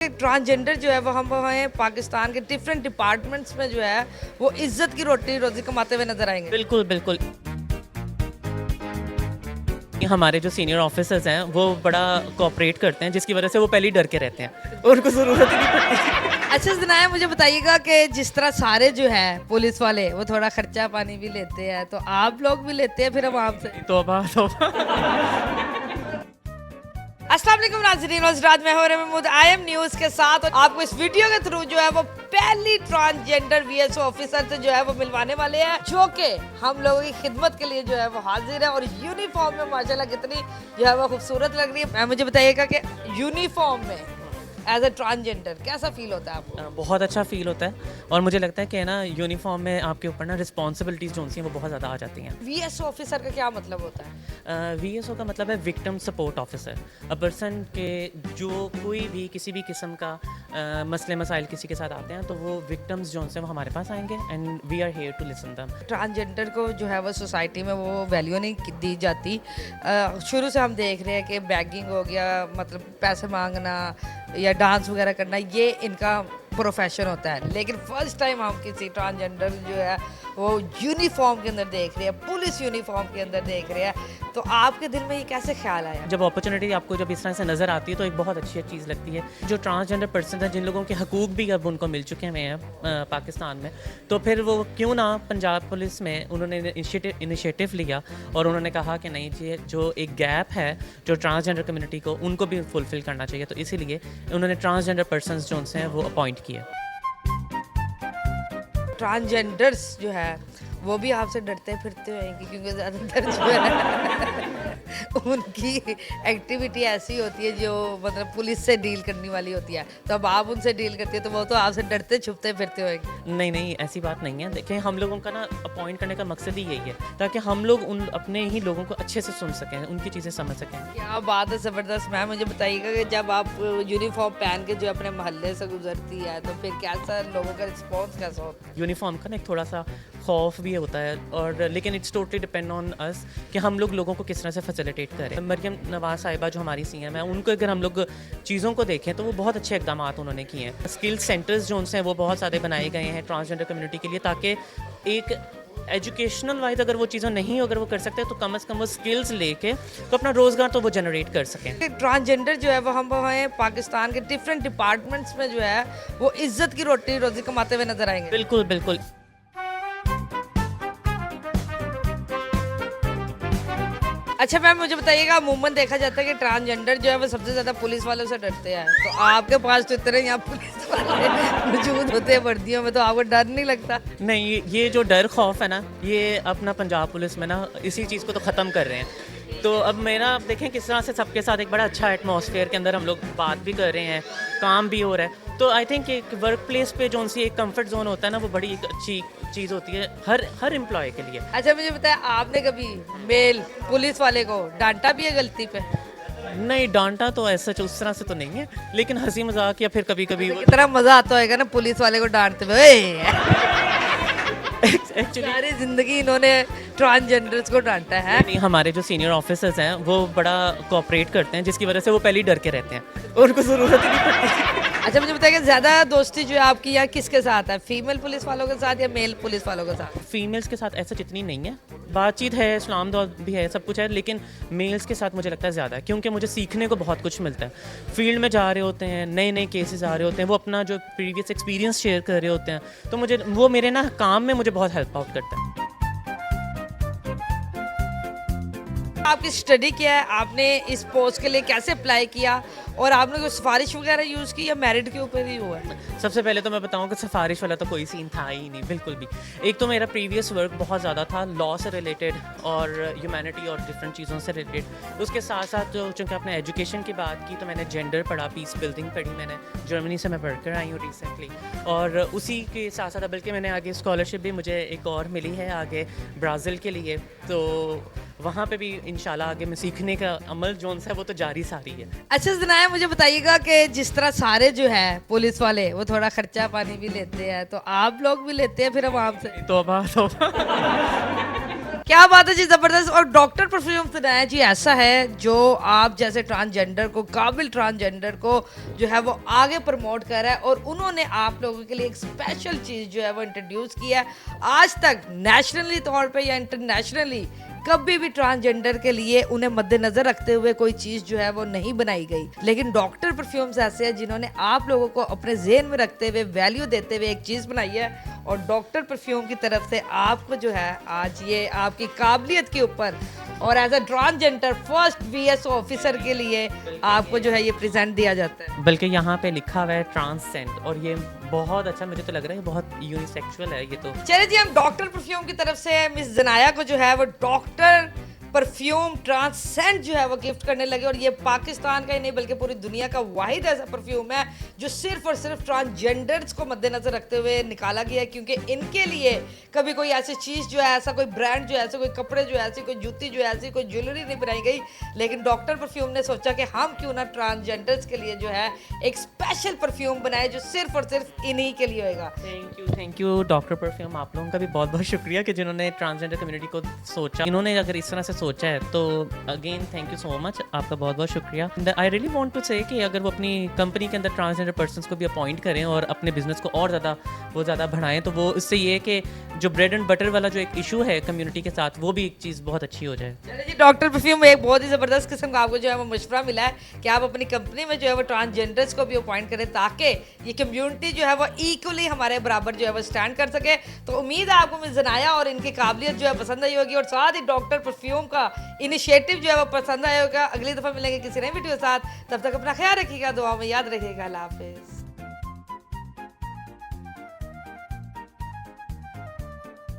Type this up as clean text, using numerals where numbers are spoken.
Transgender जो है वो हम हैं पाकिस्तान के डिफरेंट डिपार्टमेंट्स में जो है वो इज्जत की रोटी रोजी कमाते हुए नजर आएंगे। बिल्कुल बिल्कुल। हमारे जो सीनियर ऑफिसर्स हैं वो बड़ा कोऑपरेट करते हैं, जिसकी वजह से वो पहले ही डर के रहते हैं, उनको ज़रूरत ही नहीं पड़ती। अच्छा जनाया, मुझे बताइएगा कि जिस तरह सारे जो है पुलिस वाले वो थोड़ा खर्चा पानी भी लेते हैं, तो आप लोग भी लेते हैं फिर हम आपसे? तौबा तौबा। अस्सलाम वालेकुम नाज़रीन, हज़रात, मैं हूं महमूद IM न्यूज़ के साथ और आपको इस वीडियो के थ्रू जो है वो पहली ट्रांसजेंडर VSO ऑफिसर से जो है वो मिलवाने वाले हैं, जो कि हम लोगों की खिदमत के लिए जो है वो हाजिर है और यूनिफॉर्म में माशाल्लाह कितनी जो है वो खूबसूरत लग रही है। मुझे बताइएगा कि यूनिफॉर्म में एज अ ट्रांसजेंडर कैसा फील होता है आपको? बहुत अच्छा फील होता है और मुझे लगता है कि ना यूनिफॉर्म में आपके ऊपर ना रिस्पॉन्सिबिलिटीज़ जो सी हैं वो बहुत ज़्यादा आ जाती हैं। VSO ऑफिसर का क्या मतलब होता है? VSO का मतलब है victim support officer. A person के जो कोई भी किसी भी किस्म का मसले मसाइल किसी के साथ आते हैं तो वो विक्टिम्स जो हैं वो हमारे पास आएंगे and we are here to listen them. Transgender को जो है वो सोसाइटी में वो वैल्यू नहीं दी जाती। शुरू से हम देख रहे हैं कि बैगिंग हो गया, मतलब पैसे मांगना या डांस वगैरह करना, ये इनका प्रोफेशन होता है, लेकिन फर्स्ट टाइम हम किसी ट्रांसजेंडर जो है वो यूनिफॉर्म के अंदर देख रहे हैं, पुलिस यूनिफॉर्म के अंदर देख रहे हैं, तो आपके दिल में ये कैसे ख्याल आया? जब अपॉर्चुनिटी आपको जब इस तरह से नज़र आती है तो एक बहुत अच्छी चीज़ लगती है। जो ट्रांसजेंडर पर्सन है, जिन लोगों के हकूक़ भी अब उनको मिल चुके हैं पाकिस्तान में, तो फिर वो क्यों ना पंजाब पुलिस में उन्होंने इनिशिएटिव लिया और उन्होंने कहा कि नहीं जी, जो एक गैप है जो ट्रांसजेंडर कम्युनिटी को उनको भी फुलफ़िल करना चाहिए, तो इसीलिए उन्होंने ट्रांसजेंडर पर्सनस जो हैं वो अपॉइंट किया। ट्रांसजेंडर्स जो है वो भी आपसे डरते फिरते होंगे, क्योंकि ज़्यादातर जो है उनकी एक्टिविटी ऐसी होती है जो मतलब पुलिस से डील करने वाली होती है, तो अब आप उनसे डील करती है तो वो तो आपसे डरते छुपते फिरते होंगे। नहीं नहीं, ऐसी बात नहीं है। देखिए, हम लोगों का ना अपॉइंट करने का मकसद ही यही है ताकि हम लोग उन अपने ही लोगों को अच्छे से सुन सकें, उनकी चीज़ें समझ सकें। क्या बात है, ज़बरदस्त। मैम मुझे बताइएगा कि जब आप यूनिफॉर्म पहन के जो अपने मोहल्ले से गुजरती है तो फिर कैसा लोगों का रिस्पॉन्स कैसा होता है? यूनिफॉर्म का ना एक थोड़ा सा खौफ भी होता है, और लेकिन it's totally depend on us कि हम लोग लोगों को किस तरह से फैसिलिटेट करें। मरियम नवाज साहिबा जो हमारी CM है, उनको अगर हम लोग चीज़ों को देखें तो वो बहुत अच्छे इकदाम उन्होंने किए हैं। स्किल सेंटर्स जो उनसे हैं वो बहुत ज़्यादा बनाए गए हैं ट्रांसजेंडर कम्युनिटी के लिए, ताकि एक एजुकेशनल वाइज अगर वो चीज़ें नहीं अगर वो कर सकते तो कम से कम वो स्किल्स लेके तो अपना रोज़गार तो वो जनरेट कर सकें। ट्रांसजेंडर जो है वो हम हैं पाकिस्तान के डिफरेंट डिपार्टमेंट्स में जो है वो इज्जत की रोटी रोजी कमाते हुए नजर आएंगे। बिल्कुल बिल्कुल। अच्छा मैम मुझे बताइएगा, अमूमन देखा जाता है कि ट्रांसजेंडर जो है वो सबसे ज़्यादा पुलिस वालों से डरते हैं, तो आपके पास तो इतने यहाँ पुलिस वाले मौजूद होते हैं वर्दियों में, तो आपको डर नहीं लगता? नहीं, ये जो डर खौफ है ना, ये अपना पंजाब पुलिस में ना इसी चीज़ को तो ख़त्म कर रहे हैं। तो अब मेरा आप देखें किस तरह से सबके साथ एक बड़ा अच्छा एटमॉस्फेयर के अंदर हम लोग बात भी कर रहे हैं, काम भी हो रहा है, तो आई थिंक एक वर्क प्लेस पे जो सी एक कंफर्ट जोन होता है ना, वो बड़ी एक अच्छी चीज़ होती है हर एम्प्लॉय के लिए। अच्छा मुझे बताया, आपने कभी मेल पुलिस वाले को डांटा भी है गलती पे? नहीं, डांटा तो ऐसा उस तरह से तो नहीं है, लेकिन हंसी मजाक या फिर कभी कभी कितना मजा आता होगा ना पुलिस वाले को डांटते हुए। एक्चुअली सारी जिंदगी इन्होंने ट्रांसजेंडर्स को डांटा है। नहीं, हमारे जो सीनियर ऑफिसर्स हैं वो बड़ा कोऑपरेट करते हैं, जिसकी वजह से वो पहले ही डर के रहते हैं, उनको ज़रूरत ही नहीं पड़ती। अच्छा मुझे बताइए, ज़्यादा दोस्ती जो है आपकी यहाँ किसके साथ है, फीमेल पुलिस वालों के साथ या मेल पुलिस वालों के साथ? फीमेल्स के साथ ऐसा जितनी नहीं है, बातचीत है, सलाम दुआ भी है, सब कुछ है, लेकिन मेल्स के साथ मुझे लगता है ज़्यादा है, क्योंकि मुझे सीखने को बहुत कुछ मिलता है। फील्ड में जा रहे होते हैं, नए नए केसेस आ रहे होते हैं, वो अपना जो प्रीवियस एक्सपीरियंस शेयर कर रहे होते हैं, तो मुझे वो मेरे ना काम में मुझे बहुत हेल्प आउट करता है। आपकी स्टडी क्या है, आपने इस पोस्ट के लिए कैसे अप्लाई किया और आपने कोई सिफारिश वगैरह यूज़ की या मेरिट के ऊपर ही हुआ है? सबसे पहले तो मैं बताऊं कि सिफारिश वाला तो कोई सीन था ही नहीं, बिल्कुल भी। एक तो मेरा प्रीवियस वर्क बहुत ज़्यादा था लॉ से रिलेटेड और ह्यूमैनिटी और डिफरेंट चीज़ों से रिलेटेड। उसके साथ साथ जो चूँकि आपने एजुकेशन की बात की, तो मैंने जेंडर पढ़ा, पीस बिल्डिंग पढ़ी, मैंने जर्मनी से मैं पढ़ कर आई हूँ रिसेंटली, और उसी के साथ साथ बल्कि मैंने आगे स्कॉलरशिप भी मुझे एक और मिली है आगे ब्राज़ील के लिए, तो वहाँ पे भी इंशाल्लाह आगे मैं सीखने का अमल जो है वो तो जारी सारी है। अच्छा जनाया, मुझे बताइएगा कि जिस तरह सारे जो है पुलिस वाले वो थोड़ा खर्चा पानी भी लेते हैं, तो आप लोग भी लेते हैं फिर हम आपसे? तौबा तौबा। क्या बात है जी, जबरदस्त। और डॉक्टर परफ्यूम सुनाया जी ऐसा है जो आप जैसे ट्रांसजेंडर को, काबिल ट्रांसजेंडर को जो है वो आगे प्रमोट कर रहा है, और उन्होंने आप लोगों के लिए एक स्पेशल चीज़ जो है वो इंट्रोड्यूस किया है। आज तक नेशनली तौर पे या इंटरनेशनली कभी भी ट्रांसजेंडर के लिए उन्हें मद्देनजर रखते हुए कोई चीज़ जो है वो नहीं बनाई गई, लेकिन डॉक्टर परफ्यूम्स ऐसे हैं जिन्होंने आप लोगों को अपने जेहन में रखते हुए, वैल्यू देते हुए एक चीज़ बनाई है। और डॉक्टर परफ्यूम की तरफ से आपको जो है आज ये आपकी काबिलियत के ऊपर और as a transgender first VS officer के लिए आपको जो है ये प्रेजेंट दिया जाता है। बल्कि यहाँ पे लिखा हुआ है ट्रांसेंड, और ये बहुत अच्छा मुझे तो लग रहा है, बहुत यूनिसेक्सुअल है ये तो। चलिए जी, हम डॉक्टर परफ्यूम की तरफ से मिस जनाया को जो है वो डॉक्टर परफ्यूम ट्रांसेंड जो है वो गिफ्ट करने लगे, और ये पाकिस्तान का ही नहीं बल्कि पूरी दुनिया का वाहिद ऐसा परफ्यूम है जो सिर्फ और सिर्फ ट्रांसजेंडर्स को मद्देनजर रखते हुए निकाला गया है, क्योंकि इनके लिए कभी कोई ऐसी चीज़ जो है, ऐसा कोई ब्रांड जो है, ऐसे कोई कपड़े जो है, ऐसी कोई जूती जो है, ऐसी कोई ज्वेलरी नहीं बनाई गई, लेकिन डॉक्टर परफ्यूम ने सोचा कि हम क्यों ना ट्रांसजेंडर्स के लिए जो है एक स्पेशल परफ्यूम बनाए जो सिर्फ और सिर्फ इन्हीं के लिए होएगा। Thank you doctor perfume. आप लोगों का भी बहुत बहुत शुक्रिया कि जिन्होंने ट्रांसजेंडर कम्युनिटी को सोचा, इन्होंने अगर इस तरह से सोचा है तो again thank you so much, आपका बहुत बहुत शुक्रिया। आई रियली वांट टू से कि अगर वो अपनी कंपनी के अंदर ट्रांसजेंडर पर्सन्स को भी अपॉइंट करें और अपने बिजनेस को और ज़्यादा बढ़ाएं, तो वो इससे ये कि जो ब्रेड एंड बटर वाला जो एक इशू है कम्युनिटी के साथ, वो भी एक चीज़ बहुत अच्छी हो जाए। चलिए जी, डॉक्टर परफ्यूम एक बहुत ही ज़बरदस्त किस्म का आपको जो है वो मशवरा मिला है कि आप अपनी कंपनी में जो है वो ट्रांसजेंडर्स को भी अपॉइंट करें, ताकि ये कम्युनिटी जो है वो इक्वली हमारे बराबर जो है वो स्टैंड कर सके। तो उम्मीद है आपको मिस जनाया और इनकी काबिलियत जो है पसंद आई होगी, और साथ ही डॉक्टर परफ्यूम का इनिशिएटिव जो है वो पसंद आया होगा। अगली दफ़ा मिलेंगे किसी नई वीडियो के साथ, तब तक अपना ख्याल रखिएगा, दुआ में याद रखिएगा। अल्लाह हाफिज़।